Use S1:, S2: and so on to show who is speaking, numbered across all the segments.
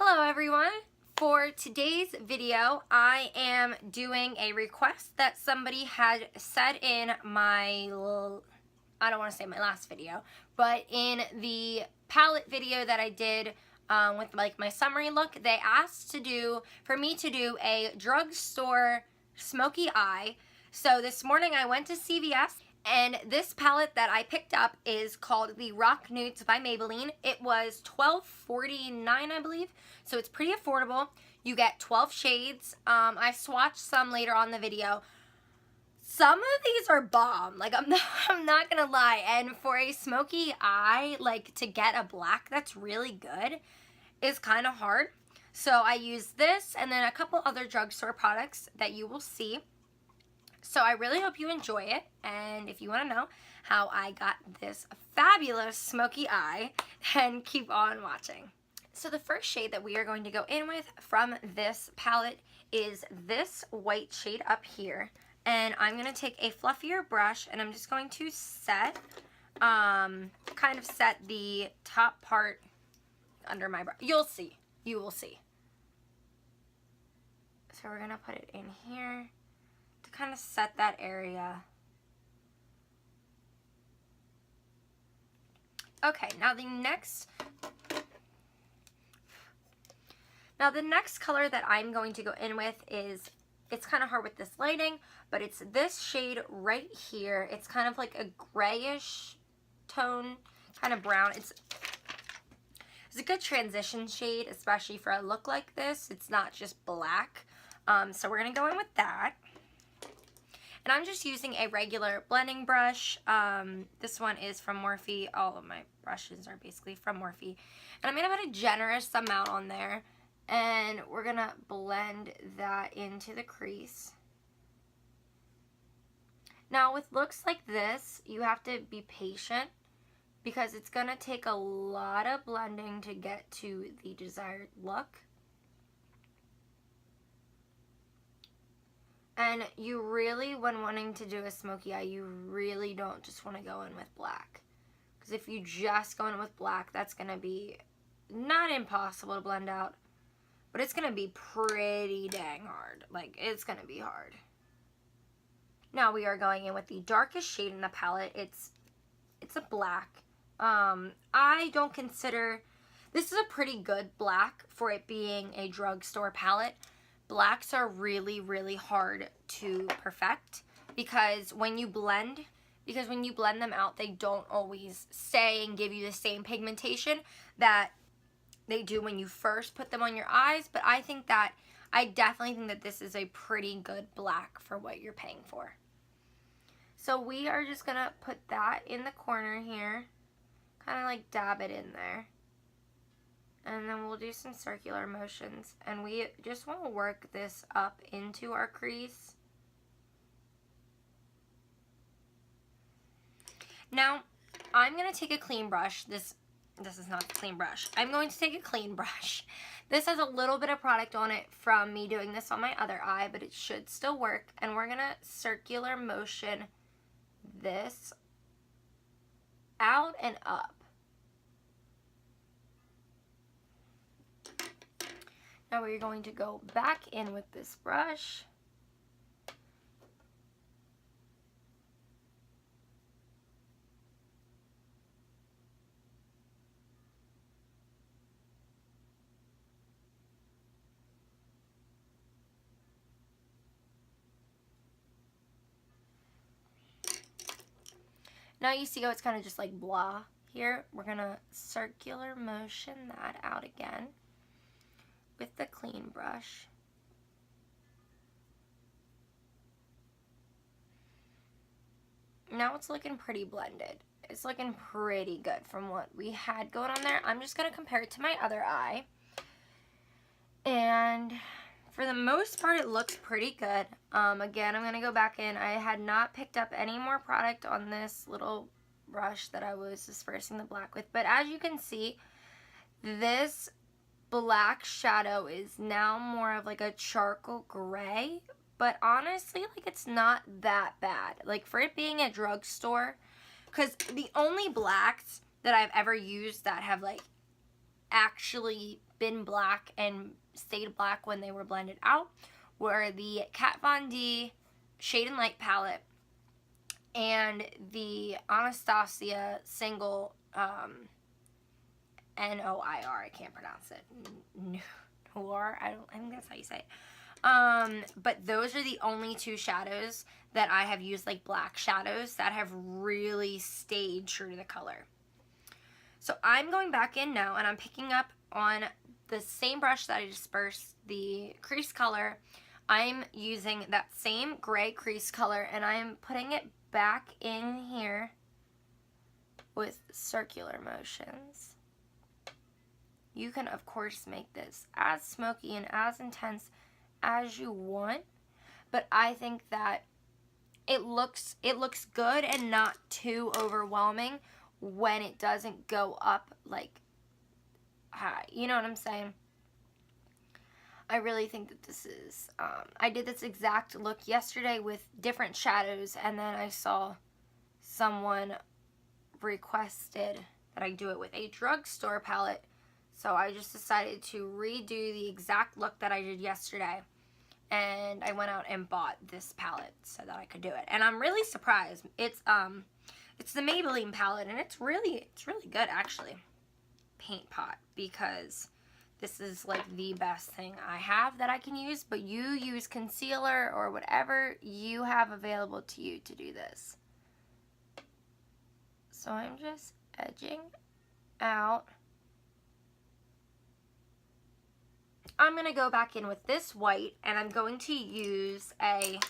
S1: Hello everyone! For today's video, I am doing a request that somebody had said in my, I don't want to say my last video, but in the palette video that I did with like my summary look, they asked for me to do a drugstore smoky eye. So this morning I went to CVS, and this palette that I picked up is called the Rock Nudes by Maybelline. It was $12.49, I believe, so it's pretty affordable. You get 12 shades. I swatched some later on in the video. Some of these are bomb, like I'm not gonna lie, and for a smoky eye, like to get a black that's really good is kind of hard. So I used this and then a couple other drugstore products that you will see. So I really hope you enjoy it, and if you want to know how I got this fabulous smoky eye, then keep on watching. So the first shade that we are going to go in with from this palette is this white shade up here. And I'm going to take a fluffier brush and I'm just going to set, kind of set the top part under my brush. You'll see. You will see. So we're going to put it in here to kind of set that area. Okay, now the next color that I'm going to go in with is, it's kind of hard with this lighting, but it's this shade right here. It's kind of like a grayish tone, kind of brown. It's a good transition shade, especially for a look like this. It's not just black. So we're going to go in with that. And I'm just using a regular blending brush. This one is from Morphe. All of my brushes are basically from Morphe. And I'm going to put a generous amount on there. And we're going to blend that into the crease. Now with looks like this, you have to be patient because it's going to take a lot of blending to get to the desired look. And you really, when wanting to do a smoky eye, you really don't just want to go in with black. Because if you just go in with black, that's going to be not impossible to blend out, but it's going to be pretty dang hard. Like, it's going to be hard. Now we are going in with the darkest shade in the palette. It's a black. I don't consider, this is a pretty good black for it being a drugstore palette. Blacks are really, really hard to perfect because when you blend them out, they don't always stay and give you the same pigmentation that they do when you first put them on your eyes. But I definitely think that this is a pretty good black for what you're paying for. So we are just gonna put that in the corner here, kind of like dab it in there. And then we'll do some circular motions. And we just want to work this up into our crease. Now, I'm going to take a clean brush. This is not a clean brush. I'm going to take a clean brush. This has a little bit of product on it from me doing this on my other eye, but it should still work. And we're going to circular motion this out and up. Now we're going to go back in with this brush. Now you see how it's kind of just like blah here. We're going to circular motion that out again with the clean brush. Now it's looking pretty blended. It's looking pretty good from what we had going on there. I'm just going to compare it to my other eye. And for the most part, it looks pretty good. Again, I'm going to go back in. I had not picked up any more product on this little brush that I was dispersing the black with. But as you can see, this black shadow is now more of like a charcoal gray, but honestly, like, it's not that bad. Like, for it being a drugstore, because the only blacks that I've ever used that have like actually been black and stayed black when they were blended out were the Kat Von D Shade and Light palette and the Anastasia single N-O-I-R. I can't pronounce it. Noir. I think that's how you say it. But those are the only two shadows that I have used, like black shadows, that have really stayed true to the color. So I'm going back in now and I'm picking up on the same brush that I dispersed the crease color. I'm using that same gray crease color and I'm putting it back in here with circular motions. You can, of course, make this as smoky and as intense as you want, but I think that it looks good and not too overwhelming when it doesn't go up like high. You know what I'm saying? I really think that this is, I did this exact look yesterday with different shadows, and then I saw someone requested that I do it with a drugstore palette. So I just decided to redo the exact look that I did yesterday. And I went out and bought this palette so that I could do it. And I'm really surprised. It's the Maybelline palette and it's really good actually. Paint Pot, because this is like the best thing I have that I can use, but you use concealer or whatever you have available to you to do this. So I'm just edging out. I'm going to go back in with this white and I'm going to use a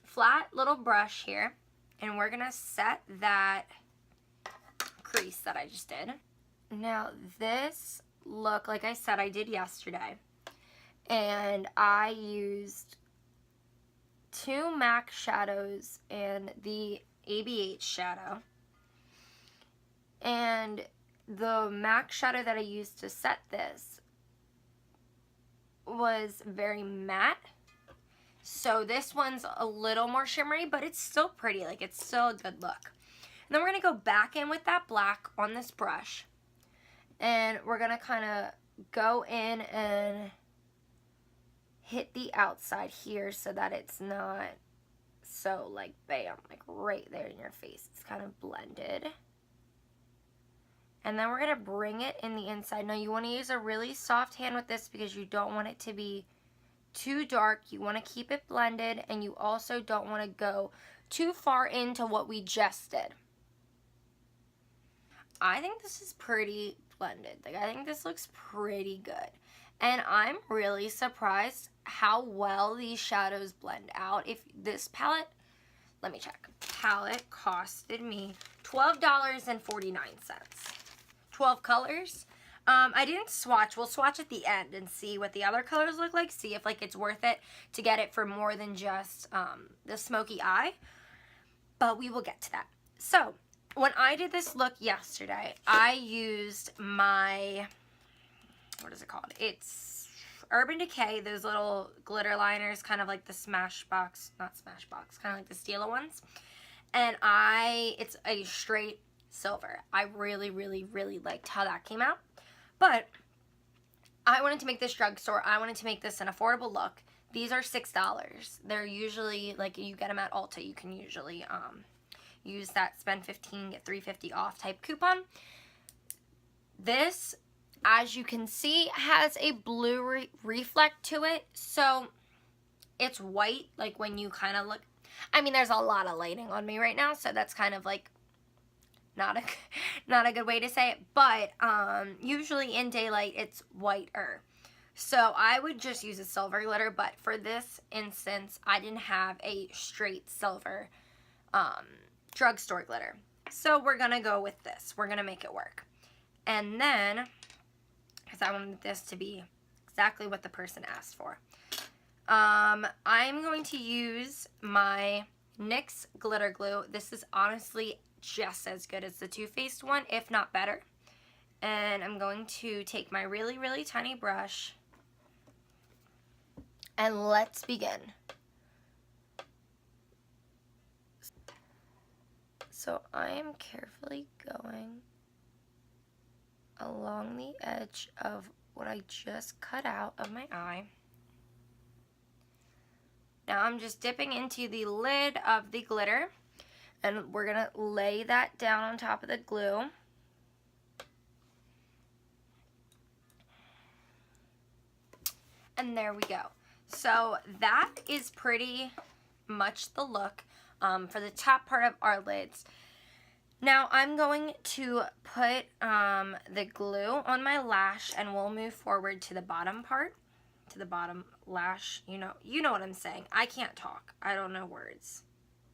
S1: flat little brush here and we're going to set that crease that I just did. Now this look, like I said, I did yesterday and I used two MAC shadows and the ABH shadow, and the MAC shadow that I used to set this was very matte, so this one's a little more shimmery, but it's still pretty, like it's still a good look. And then we're going to go back in with that black on this brush, and we're going to kind of go in and hit the outside here so that it's not so like bam, like right there in your face. It's kind of blended. And then we're going to bring it in the inside. Now you want to use a really soft hand with this because you don't want it to be too dark. You want to keep it blended, and you also don't want to go too far into what we just did. I think this is pretty blended. Like, I think this looks pretty good. And I'm really surprised how well these shadows blend out. If this palette, let me check. Palette costed me $12.49. 12 colors. I didn't swatch. We'll swatch at the end and see what the other colors look like. See if like it's worth it to get it for more than just the smoky eye. But we will get to that. So when I did this look yesterday, I used my, what is it called? It's Urban Decay, those little glitter liners, kind of like the Smashbox, not Smashbox, kind of like the Stila ones. And it's a straight silver. I really liked how that came out. But I wanted to make this drugstore. I wanted to make this an affordable look. These are $6. They're usually, like, you get them at Ulta. You can usually use that spend $15, get $3.50 off type coupon. This, as you can see, has a blue reflect to it. So it's white, like when you kind of look. I mean, there's a lot of lighting on me right now, so that's kind of like not a good way to say it, but usually in daylight it's whiter. So I would just use a silver glitter, but for this instance I didn't have a straight silver drugstore glitter. So we're gonna go with this. We're gonna make it work. And then, because I wanted this to be exactly what the person asked for, I'm going to use my NYX Glitter Glue. This is honestly just as good as the Too Faced one, if not better. And I'm going to take my really tiny brush and let's begin. So I am carefully going along the edge of what I just cut out of my eye. Now I'm just dipping into the lid of the glitter, and we're gonna lay that down on top of the glue. And there we go. So that is pretty much the look for the top part of our lids. Now I'm going to put the glue on my lash, and we'll move forward to the bottom part, to the bottom lash. You know what I'm saying. I can't talk. I don't know words.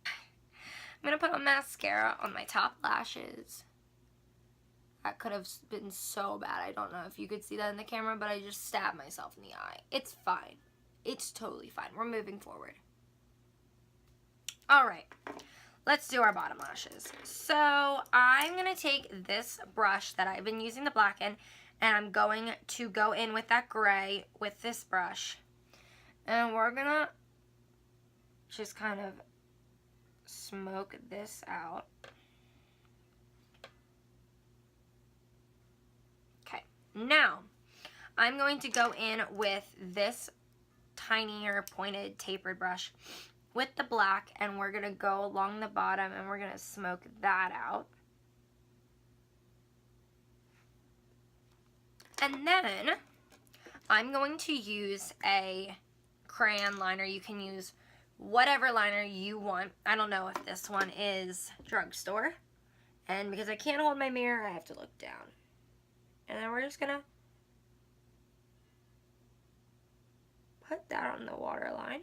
S1: I'm gonna put on mascara on my top lashes. That could have been so bad. I don't know if you could see that in the camera, but I just stabbed myself in the eye. It's fine. It's totally fine. We're moving forward. All right, let's do our bottom lashes. So I'm gonna take this brush that I've been using to blacken, and I'm going to go in with that gray with this brush. And we're gonna just kind of smoke this out. Okay, now I'm going to go in with this tinier pointed tapered brush with the black, and we're gonna go along the bottom and we're gonna smoke that out. And then I'm going to use a crayon liner. You can use whatever liner you want. I don't know if this one is drugstore. And because I can't hold my mirror, I have to look down. And then we're just gonna put that on the waterline.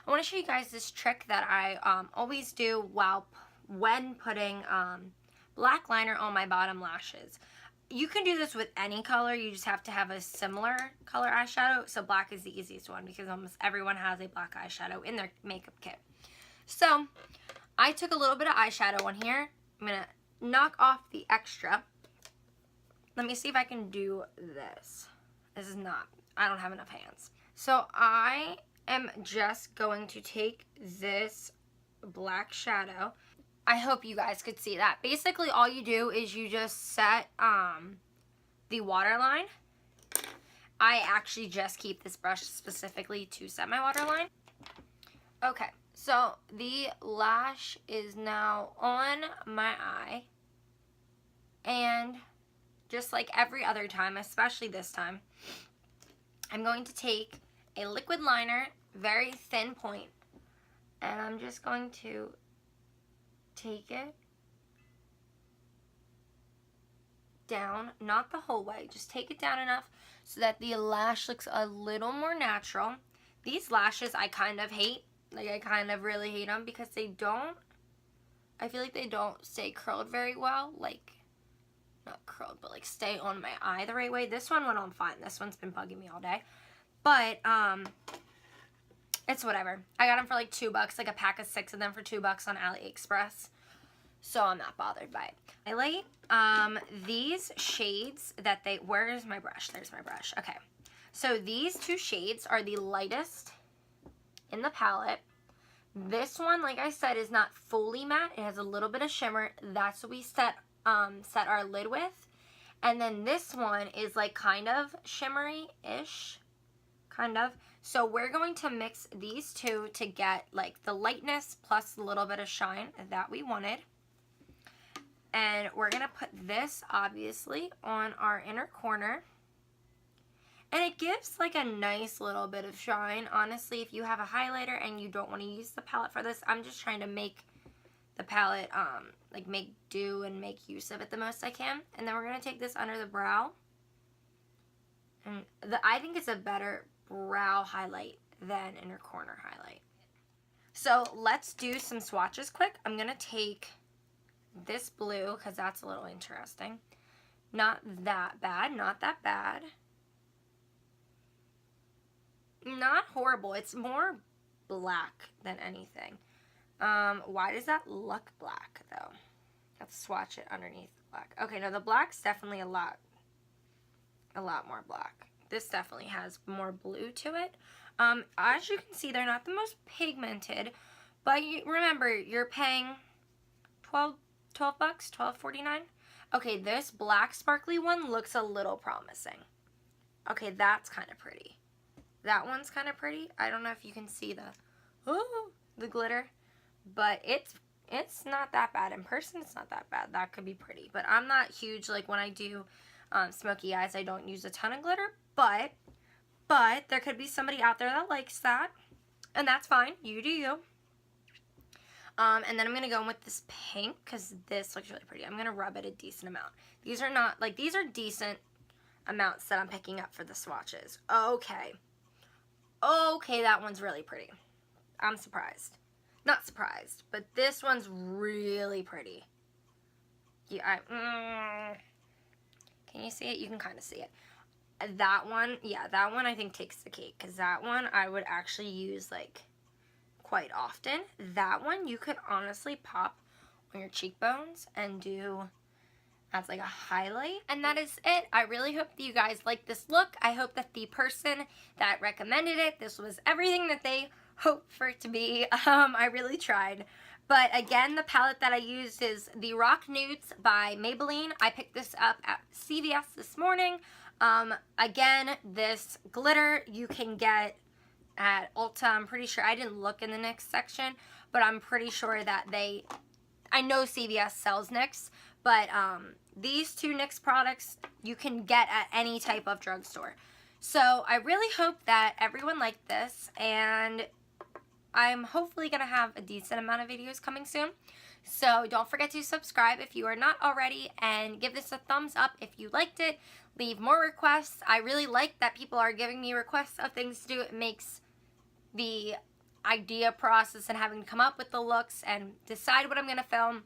S1: I want to show you guys this trick that I always do when putting black liner on my bottom lashes. You can do this with any color. You just have to have a similar color eyeshadow. So black is the easiest one because almost everyone has a black eyeshadow in their makeup kit. So I took a little bit of eyeshadow on here. I'm going to knock off the extra. Let me see if I can do this. I don't have enough hands. So I am just going to take this black shadow. I hope you guys could see that. Basically, all you do is you just set the waterline. I actually just keep this brush specifically to set my waterline. Okay, so the lash is now on my eye. And just like every other time, especially this time, I'm going to take a liquid liner, very thin point, and I'm just going to take it down, not the whole way, just take it down enough so that the lash looks a little more natural. These lashes I kind of hate, like I kind of really hate them because I feel like they don't stay curled very well, like, not curled, but like stay on my eye the right way. This one went on fine. This one's been bugging me all day, but it's whatever. I got them for like $2, like a pack of 6 of them for $2 on AliExpress. So I'm not bothered by it. I like these shades that where's my brush? There's my brush. Okay. So these two shades are the lightest in the palette. This one, like I said, is not fully matte. It has a little bit of shimmer. That's what we set our lid with. And then this one is like kind of shimmery-ish. Kind of. So we're going to mix these two to get like the lightness plus a little bit of shine that we wanted. And we're going to put this obviously on our inner corner. And it gives like a nice little bit of shine. Honestly, if you have a highlighter and you don't want to use the palette for this, I'm just trying to make the palette like make do and make use of it the most I can. And then we're going to take this under the brow. And I think it's a better brow highlight than inner corner highlight. So let's do some swatches quick. I'm going to take this blue because that's a little interesting. Not that bad, not that bad. Not horrible. It's more black than anything. Why does that look black though? Let's swatch it underneath the black. Okay, no, the black's definitely a lot more black. This definitely has more blue to it. As you can see, they're not the most pigmented, but remember, you're paying $12, $12.49. Okay, this black sparkly one looks a little promising. Okay, that's kind of pretty. That one's kind of pretty. I don't know if you can see the glitter, but it's not that bad. In person, it's not that bad. That could be pretty, but I'm not huge. Like when I do smoky eyes, I don't use a ton of glitter, but there could be somebody out there that likes that, and that's fine. You do you. And then I'm going to go in with this pink because this looks really pretty. I'm going to rub it a decent amount. These are not, like, these are decent amounts that I'm picking up for the swatches. Okay. Okay, that one's really pretty. I'm surprised. Not surprised, but this one's really pretty. Yeah, can you see it? You can kind of see it. That one, yeah, that one I think takes the cake because that one I would actually use, like, quite often. That one you could honestly pop on your cheekbones and do as like a highlight. And that is it. I really hope that you guys like this look. I hope that the person that recommended it, this was everything that they hoped for it to be. I really tried. But again, the palette that I used is the Rock Nudes by Maybelline. I picked this up at CVS this morning. Again, this glitter you can get at Ulta. I'm pretty sure, I didn't look in the NYX section, but I'm pretty sure that I know CVS sells NYX, but these two NYX products you can get at any type of drugstore. So I really hope that everyone liked this, and I'm hopefully going to have a decent amount of videos coming soon. So don't forget to subscribe if you are not already, and give this a thumbs up if you liked it. Leave more requests. I really like that people are giving me requests of things to do. It makes the idea process and having to come up with the looks and decide what I'm going to film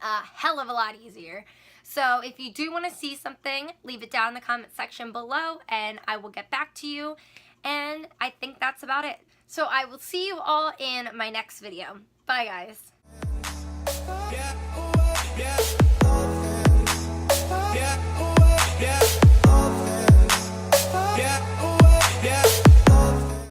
S1: a hell of a lot easier. So if you do want to see something, leave it down in the comment section below and I will get back to you. And I think that's about it. So I will see you all in my next video. Bye guys.